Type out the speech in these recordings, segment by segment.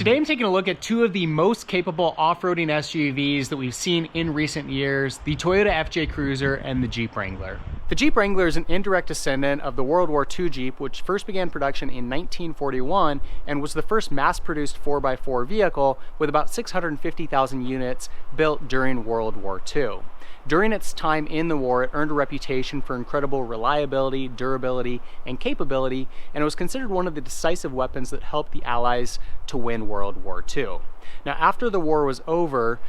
Today I'm taking a look at two of the most capable off-roading SUVs that we've seen in recent years, the Toyota FJ Cruiser and the Jeep Wrangler. The Jeep Wrangler is an indirect descendant of the World War II Jeep, which first began production in 1941 and was the first mass-produced 4x4 vehicle with about 650,000 units built during World War II. During its time in the war, it earned a reputation for incredible reliability, durability, and capability, and it was considered one of the decisive weapons that helped the Allies to win World War II. Now, after the war was over,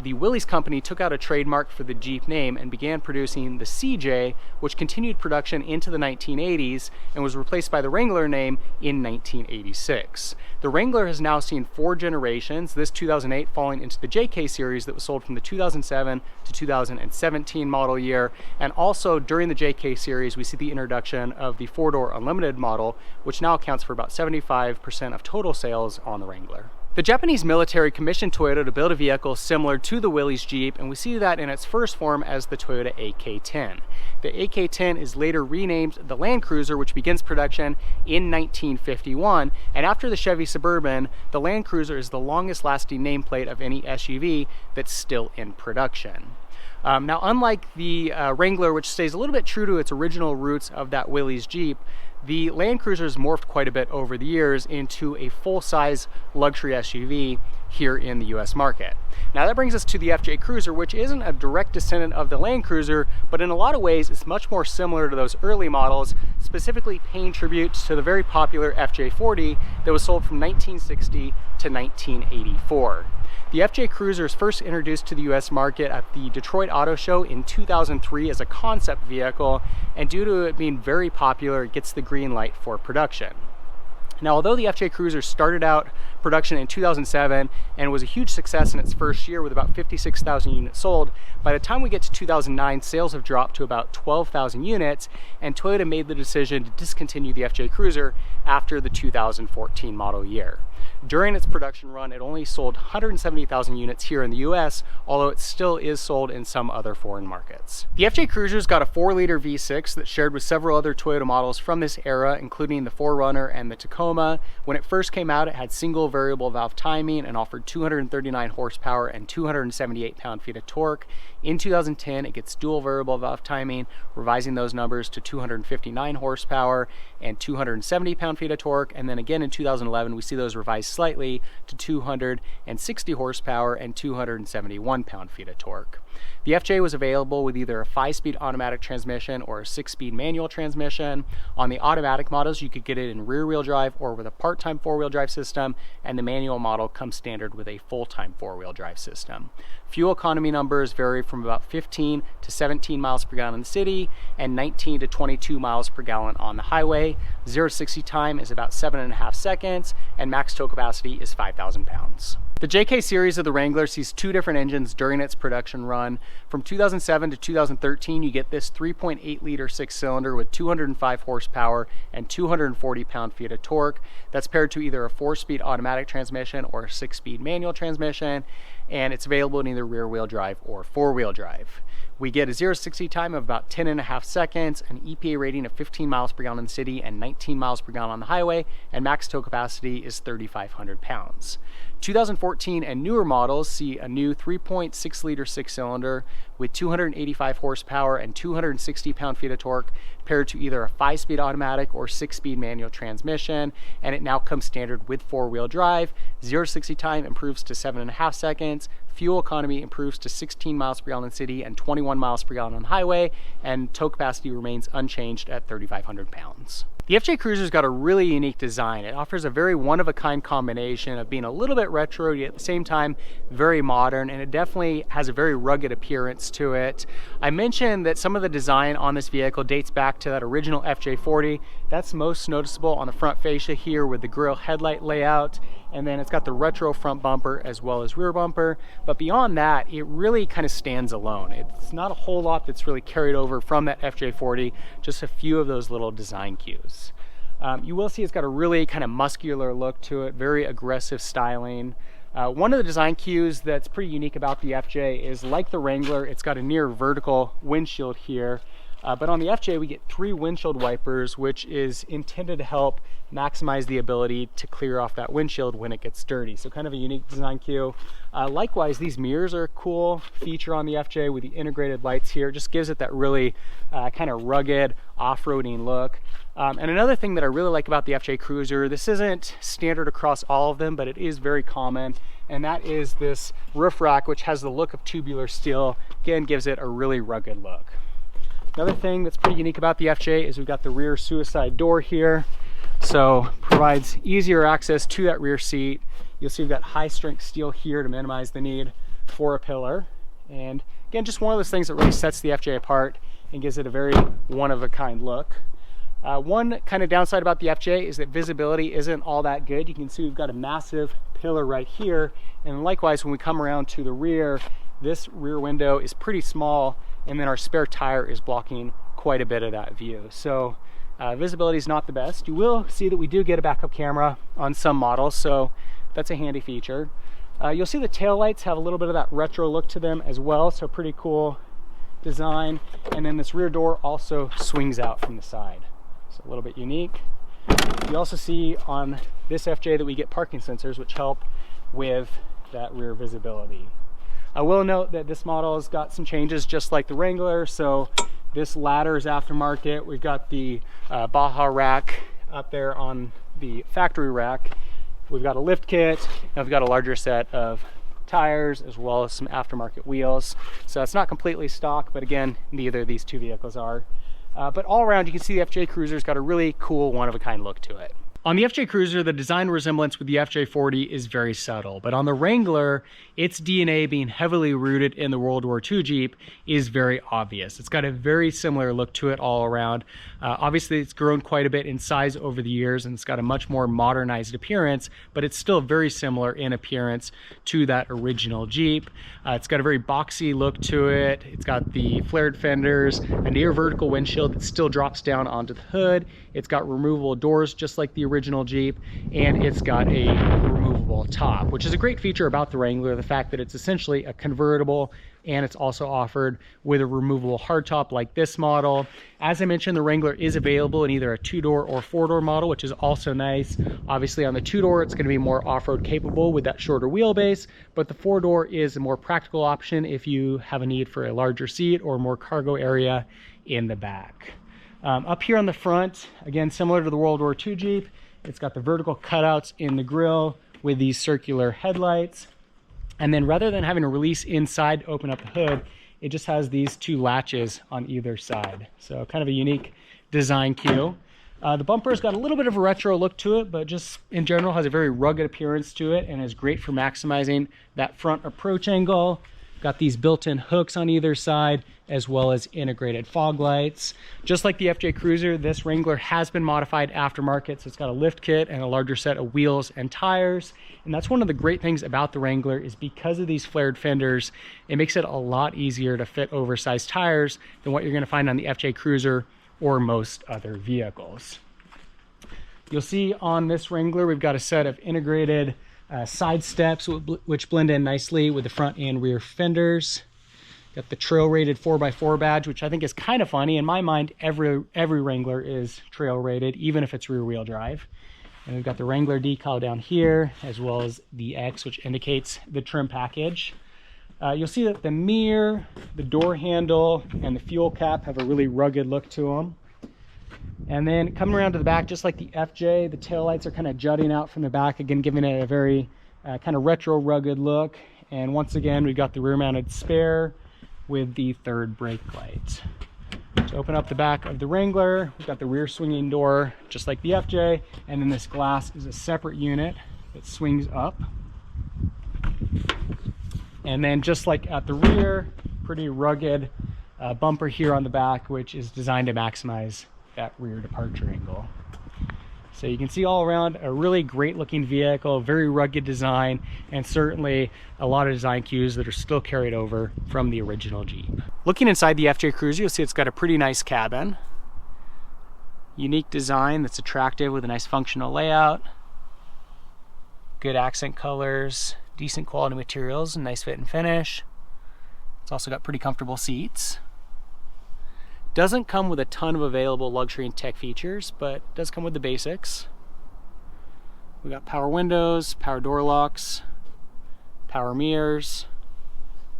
the Willys company took out a trademark for the Jeep name and began producing the CJ, which continued production into the 1980s and was replaced by the Wrangler name in 1986. The Wrangler has now seen 4 generations, this 2008 falling into the JK series that was sold from the 2007 to 2017 model year, and also during the JK series we see the introduction of the 4-door Unlimited model, which now accounts for about 75% of total sales on the Wrangler. The Japanese military commissioned Toyota to build a vehicle similar to the Willys Jeep, and we see that in its first form as the Toyota AK-10. The AK-10 is later renamed the Land Cruiser, which begins production in 1951, and after the Chevy Suburban, the Land Cruiser is the longest lasting nameplate of any SUV that's still in production. Now, unlike the Wrangler, which stays a little bit true to its original roots of that Willys Jeep, the Land Cruiser has morphed quite a bit over the years into a full-size luxury SUV here in the US market. Now that brings us to the FJ Cruiser, which isn't a direct descendant of the Land Cruiser, but in a lot of ways it's much more similar to those early models, specifically paying tribute to the very popular FJ40 that was sold from 1960 to 1984. The FJ Cruiser is first introduced to the US market at the Detroit Auto Show in 2003 as a concept vehicle, and due to it being very popular, it gets the green light for production. Now, although the FJ Cruiser started out production in 2007 and was a huge success in its first year with about 56,000 units sold, by the time we get to 2009, sales have dropped to about 12,000 units, and Toyota made the decision to discontinue the FJ Cruiser after the 2014 model year. During its production run, it only sold 170,000 units here in the US, although it still is sold in some other foreign markets. The FJ Cruiser's got a 4-liter V6 that's shared with several other Toyota models from this era, including the 4Runner and the Tacoma. When it first came out, it had single variable valve timing and offered 239 horsepower and 278 pound-feet of torque. In 2010, it gets dual variable valve timing, revising those numbers to 259 horsepower and 270 pound-feet of torque. And then again in 2011, we see those revised slightly to 260 horsepower and 271 pound-feet of torque. The FJ was available with either a 5-speed automatic transmission or a 6-speed manual transmission. On the automatic models, you could get it in rear-wheel drive or with a part-time 4-wheel drive system, and the manual model comes standard with a full-time 4-wheel drive system. Fuel economy numbers vary from about 15 to 17 miles per gallon in the city and 19 to 22 miles per gallon on the highway. 0 to 60 time is about 7.5 seconds, and max tow capacity is 5,000 pounds. The JK series of the Wrangler sees 2 different engines during its production run. From 2007 to 2013, you get this 3.8-liter 6-cylinder with 205 horsepower and 240 pound-feet of torque. That's paired to either a 4-speed automatic transmission or a 6-speed manual transmission, and it's available in either rear-wheel drive or 4-wheel drive. We get a 0 to 60 time of about 10.5 seconds, an EPA rating of 15 miles per gallon in the city and 19 miles per gallon on the highway, and max tow capacity is 3,500 pounds. 2014 and newer models see a new 3.6-liter 6-cylinder with 285 horsepower and 260 pound-feet of torque, paired to either a 5-speed automatic or 6-speed manual transmission, and it now comes standard with 4-wheel drive. 0 to 60 time improves to 7.5 seconds. Fuel economy improves to 16 miles per gallon in the city and 21 miles per gallon on the highway, and tow capacity remains unchanged at 3,500 pounds. The FJ Cruiser's got a really unique design. It offers a very one-of-a-kind combination of being a little bit retro, yet at the same time very modern, and it definitely has a very rugged appearance to it. I mentioned that some of the design on this vehicle dates back to that original FJ40. That's most noticeable on the front fascia here with the grille headlight layout, and then it's got the retro front bumper as well as rear bumper. But beyond that, it really kind of stands alone. It's not a whole lot that's really carried over from that FJ40, just a few of those little design cues. You will see it's got a really kind of muscular look to it, very aggressive styling. One of the design cues that's pretty unique about the FJ is, like the Wrangler, it's got a near vertical windshield here. But on the FJ, we get 3 windshield wipers, which is intended to help maximize the ability to clear off that windshield when it gets dirty. So kind of a unique design cue. Likewise, these mirrors are a cool feature on the FJ with the integrated lights here. It just gives it that really kind of rugged off-roading look. And another thing that I really like about the FJ Cruiser, this isn't standard across all of them, but it is very common, and that is this roof rack, which has the look of tubular steel. Again, gives it a really rugged look. Another thing that's pretty unique about the FJ is we've got the rear suicide door here. So provides easier access to that rear seat. You'll see we've got high strength steel here to minimize the need for a pillar. And again, just one of those things that really sets the FJ apart and gives it a very one-of-a-kind look. One kind of downside about the FJ is that visibility isn't all that good. You can see we've got a massive pillar right here. And likewise, when we come around to the rear, this rear window is pretty small, and then our spare tire is blocking quite a bit of that view. So visibility is not the best. You will see that we do get a backup camera on some models, so that's a handy feature. You'll see the taillights have a little bit of that retro look to them as well, so pretty cool design. And then this rear door also swings out from the side, so a little bit unique. You also see on this FJ that we get parking sensors, which help with that rear visibility. I will note that this model has got some changes just like the Wrangler. So this ladder is aftermarket. We've got the Baja rack up there on the factory rack. We've got a lift kit, and we've got a larger set of tires as well as some aftermarket wheels. So it's not completely stock, but again, neither of these two vehicles are. But all around, you can see the FJ Cruiser's got a really cool one-of-a-kind look to it. On the FJ Cruiser, the design resemblance with the FJ40 is very subtle, but on the Wrangler, its DNA being heavily rooted in the World War II Jeep is very obvious. It's got a very similar look to it all around. Obviously, it's grown quite a bit in size over the years, and it's got a much more modernized appearance, but it's still very similar in appearance to that original Jeep. It's got a very boxy look to it. It's got the flared fenders, a near vertical windshield that still drops down onto the hood. It's got removable doors just like the original Jeep, and it's got a removable top, which is a great feature about the Wrangler, the fact that it's essentially a convertible, and it's also offered with a removable hardtop like this model. As I mentioned, the Wrangler is available in either a 2-door or 4-door model, which is also nice. Obviously on the 2-door, it's going to be more off-road capable with that shorter wheelbase, but the 4-door is a more practical option if you have a need for a larger seat or more cargo area in the back. Up here on the front, again, similar to the World War II Jeep, it's got the vertical cutouts in the grille with these circular headlights. And then rather than having a release inside to open up the hood, it just has these 2 latches on either side. So kind of a unique design cue. The bumper's got a little bit of a retro look to it, but just in general has a very rugged appearance to it and is great for maximizing that front approach angle. Got these built-in hooks on either side, as well as integrated fog lights. Just like the FJ Cruiser, this Wrangler has been modified aftermarket, so it's got a lift kit and a larger set of wheels and tires. And that's one of the great things about the Wrangler, is because of these flared fenders, it makes it a lot easier to fit oversized tires than what you're gonna find on the FJ Cruiser or most other vehicles. You'll see on this Wrangler, we've got a set of integrated side steps which blend in nicely with the front and rear fenders. Got the trail rated 4x4 badge, which I think is kind of funny. In my mind, every Wrangler is trail rated, even if it's rear wheel drive. And we've got the Wrangler decal down here, as well as the X, which indicates the trim package. You'll see that the mirror, the door handle, and the fuel cap have a really rugged look to them. And then coming around to the back, just like the FJ, the taillights are kind of jutting out from the back, again giving it a very kind of retro rugged look. And once again, we've got the rear mounted spare with the 3rd brake light. To open up the back of the Wrangler, we've got the rear swinging door just like the FJ, and then this glass is a separate unit that swings up. And then just like at the rear, pretty rugged bumper here on the back, which is designed to maximize that rear departure angle. So you can see all around a really great looking vehicle, very rugged design, and certainly a lot of design cues that are still carried over from the original Jeep. Looking inside the FJ Cruiser, you'll see it's got a pretty nice cabin. Unique design that's attractive with a nice functional layout. Good accent colors, decent quality materials, and nice fit and finish. It's also got pretty comfortable seats. Doesn't come with a ton of available luxury and tech features, but does come with the basics. We got power windows, power door locks, power mirrors,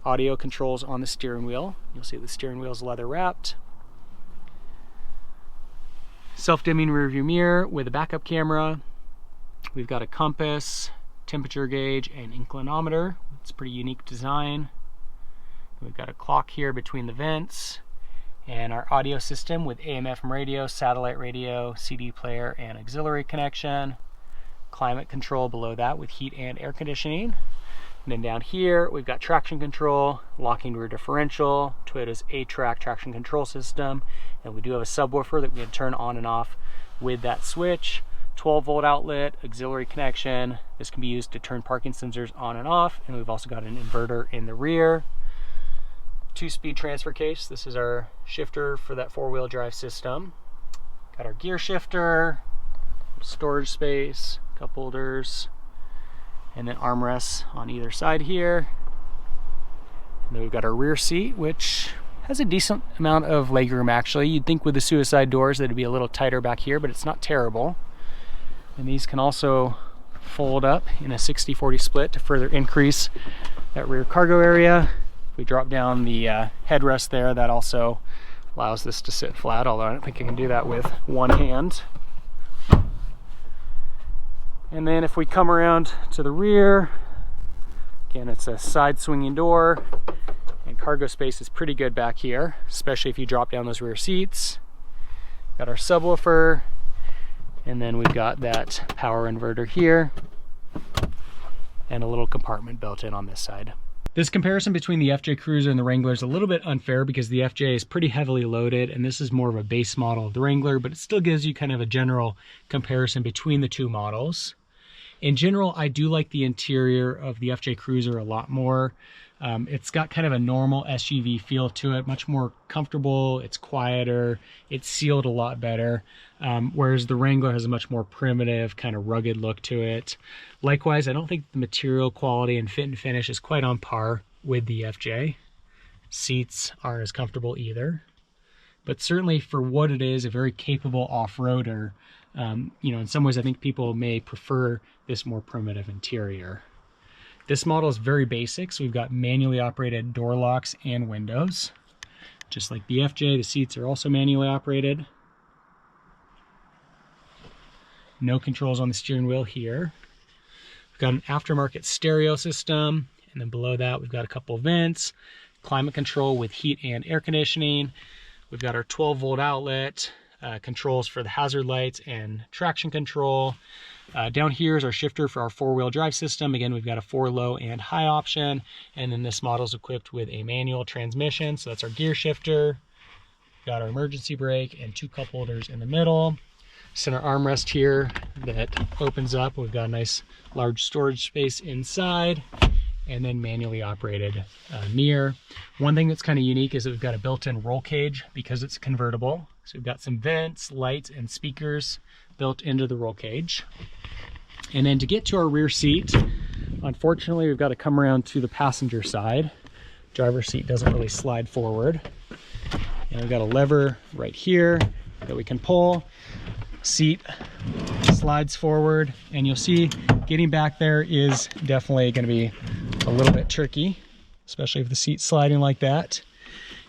audio controls on the steering wheel. You'll see the steering wheel is leather wrapped. Self-dimming rear view mirror with a backup camera. We've got a compass, temperature gauge, and inclinometer. It's a pretty unique design. We've got a clock here between the vents, and our audio system with AM/FM radio, satellite radio, CD player, and auxiliary connection. Climate control below that with heat and air conditioning. And then down here we've got traction control, locking rear differential, Toyota's 8-track traction control system, and we do have a subwoofer that we can turn on and off with that switch. 12-volt outlet, auxiliary connection. This can be used to turn parking sensors on and off, and we've also got an inverter in the rear. 2-speed transfer case. This is our shifter for that 4-wheel drive system. Got our gear shifter, storage space, cup holders, and then armrests on either side here. And then we've got our rear seat, which has a decent amount of legroom actually. You'd think with the suicide doors that it'd be a little tighter back here, but it's not terrible. And these can also fold up in a 60-40 split to further increase that rear cargo area. If we drop down the headrest there, that also allows this to sit flat, although I don't think I can do that with one hand. And then if we come around to the rear, again, it's a side swinging door, and cargo space is pretty good back here, especially if you drop down those rear seats. Got our subwoofer, and then we've got that power inverter here, and a little compartment built in on this side. This comparison between the FJ Cruiser and the Wrangler is a little bit unfair because the FJ is pretty heavily loaded and this is more of a base model of the Wrangler, but it still gives you kind of a general comparison between the two models. In general, I do like the interior of the FJ Cruiser a lot more. It's got kind of a normal SUV feel to it, much more comfortable, it's quieter, it's sealed a lot better, whereas the Wrangler has a much more primitive, kind of rugged look to it. Likewise, I don't think the material quality and fit and finish is quite on par with the FJ. Seats aren't as comfortable either, but certainly for what it is, a very capable off-roader, you know, in some ways I think people may prefer this more primitive interior. This model is very basic, so we've got manually operated door locks and windows. Just like the FJ, the seats are also manually operated. No controls on the steering wheel here. We've got an aftermarket stereo system, and then below that we've got a couple of vents, climate control with heat and air conditioning. We've got our 12-volt outlet, controls for the hazard lights and traction control. Down here is our shifter for our 4-wheel drive system. Again, we've got a 4 low and high option, and then this model is equipped with a manual transmission, so that's our gear shifter. We've got our emergency brake and 2 cup holders in the middle. Center armrest here that opens up. We've got a nice large storage space inside, and then manually operated mirror. One thing that's kind of unique is that we've got a built-in roll cage because it's convertible. So we've got some vents, lights, and speakers built into the roll cage. And then to get to our rear seat, unfortunately, we've got to come around to the passenger side. Driver's seat doesn't really slide forward. And we've got a lever right here that we can pull. Seat slides forward, and you'll see getting back there is definitely going to be a little bit tricky, especially if the seat's sliding like that.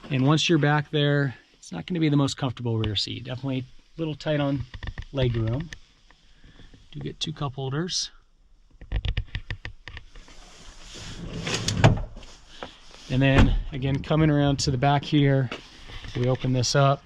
And once you're back there, it's not going to be the most comfortable rear seat. Definitely a little tight on leg room. Do get 2 cup holders. And then again, coming around to the back here, we open this up.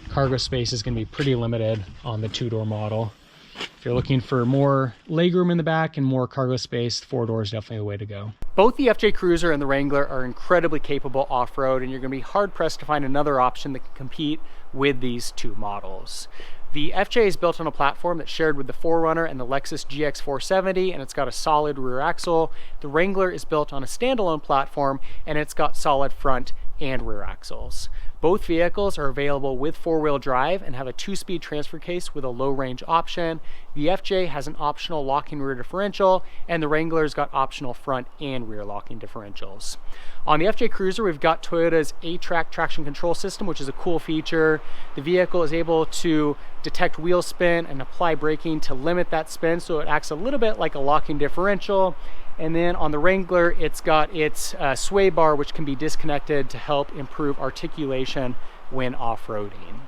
Cargo space is going to be pretty limited on the 2-door model. If you're looking for more legroom in the back and more cargo space, 4-door is definitely the way to go. Both the FJ Cruiser and the Wrangler are incredibly capable off-road, and you're going to be hard-pressed to find another option that can compete with these two models. The FJ is built on a platform that's shared with the 4Runner and the Lexus GX 470, and it's got a solid rear axle. The Wrangler is built on a standalone platform, and it's got solid front and rear axles. Both vehicles are available with four-wheel drive and have a 2-speed transfer case with a low range option. The FJ has an optional locking rear differential, and the Wrangler's got optional front and rear locking differentials. On the FJ Cruiser, we've got Toyota's A-Track traction control system, which is a cool feature. The vehicle is able to detect wheel spin and apply braking to limit that spin, so it acts a little bit like a locking differential. And then on the Wrangler, it's got its sway bar, which can be disconnected to help improve articulation when off-roading.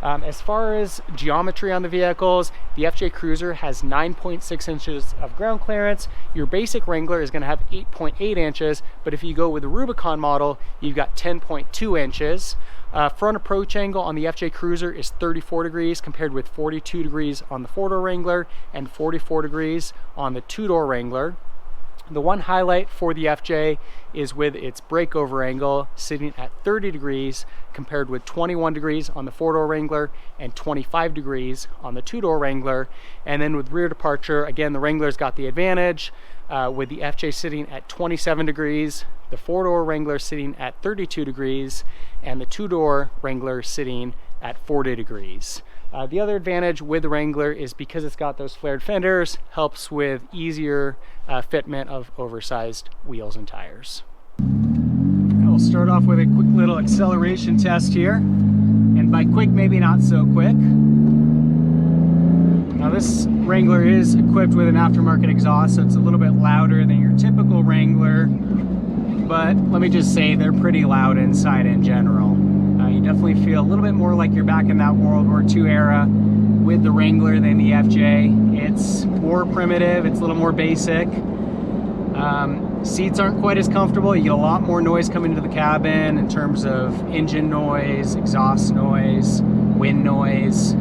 As far as geometry on the vehicles, the FJ Cruiser has 9.6 inches of ground clearance. Your basic Wrangler is going to have 8.8 inches, but if you go with the Rubicon model, you've got 10.2 inches. Front approach angle on the FJ Cruiser is 34 degrees compared with 42 degrees on the four-door Wrangler and 44 degrees on the two-door Wrangler. The one highlight for the FJ is with its breakover angle sitting at 30 degrees compared with 21 degrees on the four-door Wrangler and 25 degrees on the two-door Wrangler. And then with rear departure, again, the Wrangler's got the advantage with the FJ sitting at 27 degrees, the four-door Wrangler sitting at 32 degrees, and the two-door Wrangler sitting at 40 degrees. The other advantage with the Wrangler is because it's got those flared fenders, helps with easier fitment of oversized wheels and tires. We'll start off with a quick little acceleration test here. And by quick, maybe not so quick. Now this Wrangler is equipped with an aftermarket exhaust, so it's a little bit louder than your typical Wrangler. But let me just say, they're pretty loud inside in general. You definitely feel a little bit more like you're back in that World War II era with the Wrangler than the FJ. It's more primitive, it's a little more basic. Seats aren't quite as comfortable. You get a lot more noise coming into the cabin in terms of engine noise, exhaust noise, wind noise.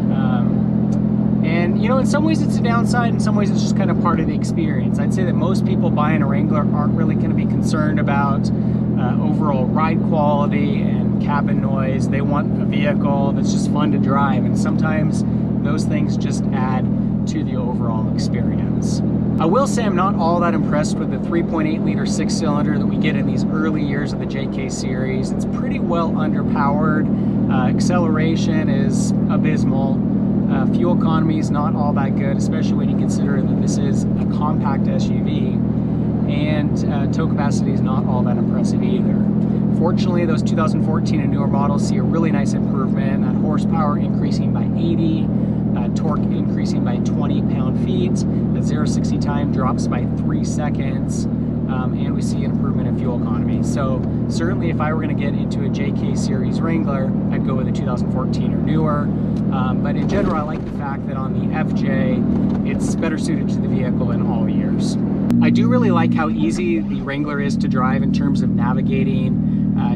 And you know, in some ways it's a downside, in some ways it's just kind of part of the experience. I'd say that most people buying a Wrangler aren't really going to be concerned about overall ride quality and cabin noise. They want a vehicle that's just fun to drive, and sometimes those things just add to the overall experience. I will say I'm not all that impressed with the 3.8 liter 6-cylinder that we get in these early years of the JK series. It's pretty well underpowered. Acceleration is abysmal. Fuel economy is not all that good, especially when you consider that this is a compact SUV, and tow capacity is not all that impressive either. Fortunately, those 2014 and newer models see a really nice improvement, that horsepower increasing by 80, torque increasing by 20 pound-feet, the 0-60 time drops by 3 seconds, and we see an improvement in fuel economy. So certainly if I were going to get into a JK series Wrangler, I'd go with a 2014 or newer. But in general, I like the fact that on the FJ, it's better suited to the vehicle in all years. I do really like how easy the Wrangler is to drive in terms of navigating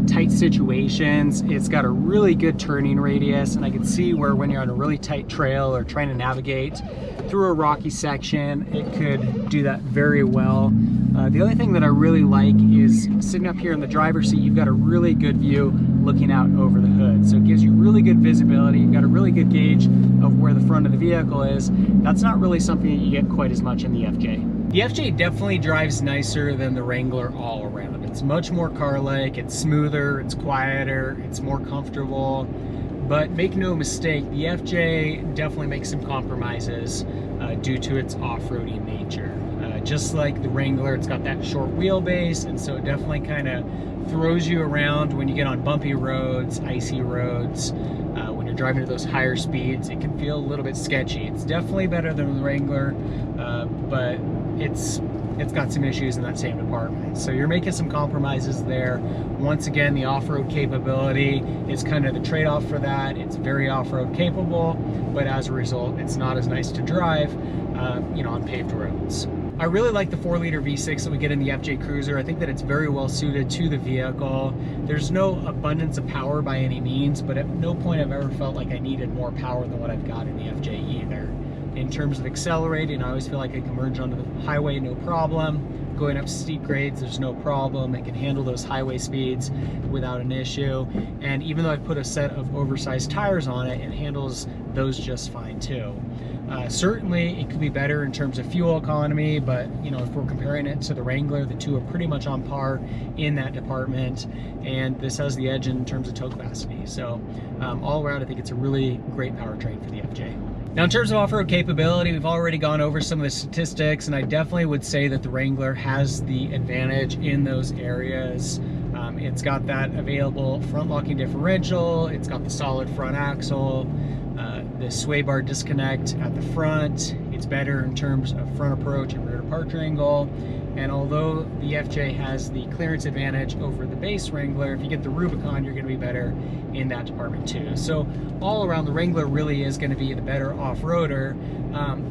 tight situations. It's got a really good turning radius, and I can see where when you're on a really tight trail or trying to navigate through a rocky section, it could do that very well. The other thing that I really like is sitting up here in the driver's seat, you've got a really good view looking out over the hood. So it gives you really good visibility. You've got a really good gauge of where the front of the vehicle is. That's not really something that you get quite as much in the FJ. The FJ definitely drives nicer than the Wrangler all around. It's much more car-like, it's smoother, it's quieter, it's more comfortable. But make no mistake, the FJ definitely makes some compromises due to its off-roading nature. Just like the Wrangler, it's got that short wheelbase, and so it definitely kind of throws you around when you get on bumpy roads, icy roads. When you're driving at those higher speeds, it can feel a little bit sketchy. It's definitely better than the Wrangler, but it's got some issues in that same department. So you're making some compromises there. Once again, the off-road capability is kind of the trade-off for that. It's very off-road capable, but as a result, it's not as nice to drive, you know, on paved roads. I really like the 4-liter V6 that we get in the FJ Cruiser. I think that it's very well suited to the vehicle. There's no abundance of power by any means, but at no point I've ever felt like I needed more power than what I've got in the FJ either. In terms of accelerating, I always feel like I can merge onto the highway no problem. going up steep grades, there's no problem. It can handle those highway speeds without an issue. And even though I've put a set of oversized tires on it, it handles those just fine too. Certainly it could be better in terms of fuel economy, but you know, if we're comparing it to the Wrangler, the two are pretty much on par in that department, and this has the edge in terms of tow capacity. So all around, I think it's a really great powertrain for the FJ. Now in terms of off-road capability, we've already gone over some of the statistics, and I definitely would say that the Wrangler has the advantage in those areas. It's got that available front locking differential, it's got the solid front axle, the sway bar disconnect at the front. It's better in terms of front approach and rear departure angle. And although the FJ has the clearance advantage over the base Wrangler, if you get the Rubicon, you're going to be better in that department too. So all around, the Wrangler really is going to be the better off-roader,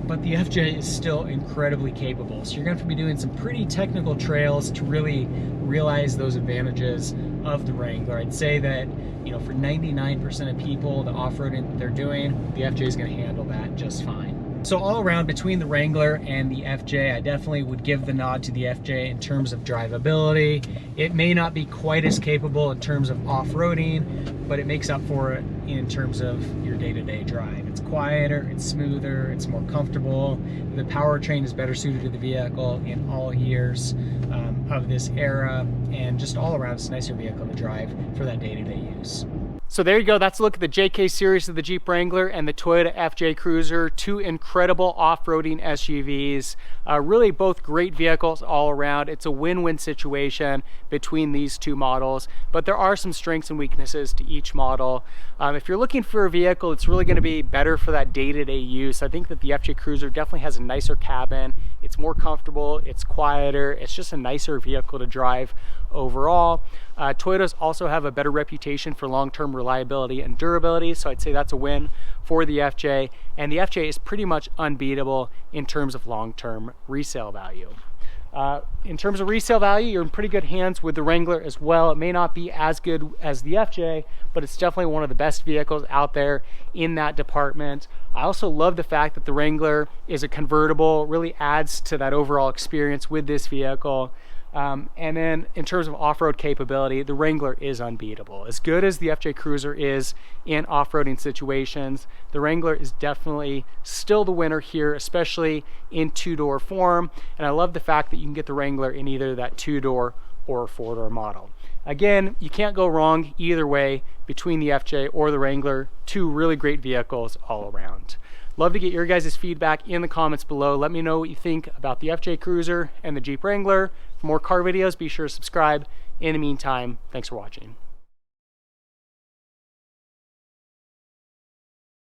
but the FJ is still incredibly capable. So you're going to have to be doing some pretty technical trails to really realize those advantages of the Wrangler. I'd say that, you know, for 99% of people, the off-roading that they're doing, the FJ is going to handle that just fine. So all around, between the Wrangler and the FJ, I definitely would give the nod to the FJ in terms of drivability. It may not be quite as capable in terms of off-roading, but it makes up for it in terms of your day-to-day drive. It's quieter, it's smoother, it's more comfortable. The powertrain is better suited to the vehicle in all years of this era, and just all around, it's a nicer vehicle to drive for that day-to-day use. So there you go, that's a look at the JK series of the Jeep Wrangler and the Toyota FJ Cruiser, two incredible off-roading SUVs. Really both great vehicles all around. It's a win-win situation between these two models, but there are some strengths and weaknesses to each model. If you're looking for a vehicle, it's really gonna be better for that day-to-day use. I think that the FJ Cruiser definitely has a nicer cabin. It's more comfortable, it's quieter, it's just a nicer vehicle to drive overall. Toyotas also have a better reputation for long-term reliability and durability, so I'd say that's a win for the FJ, and the FJ is pretty much unbeatable in terms of long-term resale value. In terms of resale value, you're in pretty good hands with the Wrangler as well. It may not be as good as the FJ, but it's definitely one of the best vehicles out there in that department. I also love the fact that the Wrangler is a convertible, really adds to that overall experience with this vehicle. And then in terms of off-road capability, the Wrangler is unbeatable. As good as the FJ Cruiser is in off-roading situations, the Wrangler is definitely still the winner here, especially in two-door form. And I love the fact that you can get the Wrangler in either that two-door or four-door model. Again, you can't go wrong either way between the FJ or the Wrangler. Two really great vehicles all around. Love to get your guys' feedback in the comments below. Let me know what you think about the FJ Cruiser and the Jeep Wrangler. For more car videos, be sure to subscribe. In the meantime, thanks for watching.